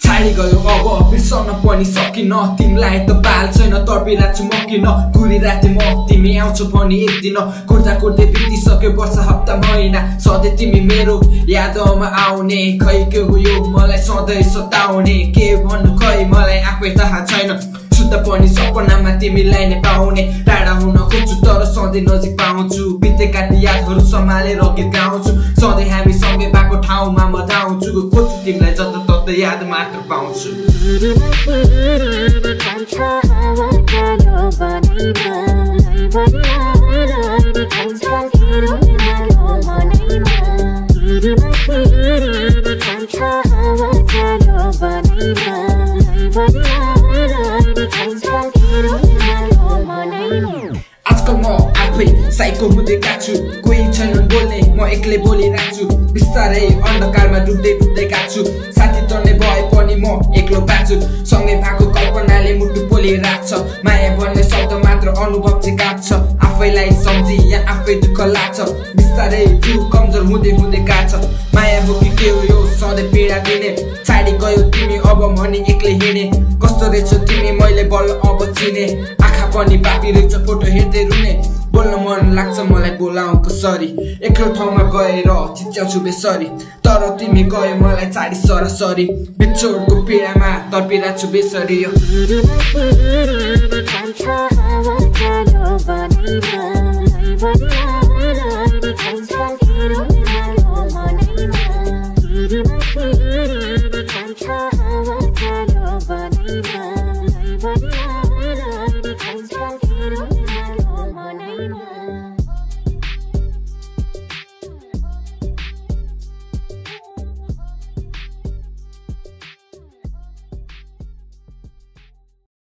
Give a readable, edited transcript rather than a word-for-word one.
छाडी गयो अब बिर्सन पनि सकिन तिमीलाई त बाल छैन तर्पिरहेको छु म किन घुरिरहेको थिएँ म तिमी आउँछौ पनि एक दिन कुर्दा कुर्दै बितिसक्यो वर्ष हप्ता महिना सधैँ तिमी मेरो यादमा आउने खै के हो यो मलाई सधैँ सताउने के भन्नु खै मलाई आफै थाहा छैन सुत्दा पनि सपनामा तिमीलाई नै पाउने टाढा हुन खोज्छु तर सधैँ नजिक पाउँछु बितेका यादहरू सम्हालेर गीत गाउँछु सधैँ हामी सँगै भएको ठाउँमा म धाउँछु खोज्छु तिमीलाई जताततै याद मात्र पाउँछु आजकल म आफै साइको हुँदै गएको छु कोही छैनन् बोल्ने म एक्लै बोलिरहेको छु बिस्तारै अन्धकारमा डुब्दै डुब्दै गएको छु साथी टर्ने भए पनि म एक्लो बाँच्छु सँगै भएको कल्पनाले मुटु पोलिरहेको छ माया भन्ने शब्द मात्र अनुभव चाहिँ काट्छ आफैलाई सम्झी यहाँ आफै दुःख लाग्छ बिस्तारै जिउ कमजोर हुँदै हुँदै गएको छ माया हो कि के हो यो सधैँ पीडा दिने छाडी गयो तिमी अब मनी एक्लै हिँडे कस्तो रहेछ तिमी मैले बल्ल अब चिने आँखा पनि पापी रहेछ फोटो हेर्दै रुने बोल्न मन लाग्छ मलाई बोलाऊ कसरी एक्लो ठाउँमा गएर चिच्याउँछु बेसरी तर तिमी गयो मलाई छाडी सरासरी बिछोडको पीडामा तर्पिरहेको छु बेसरी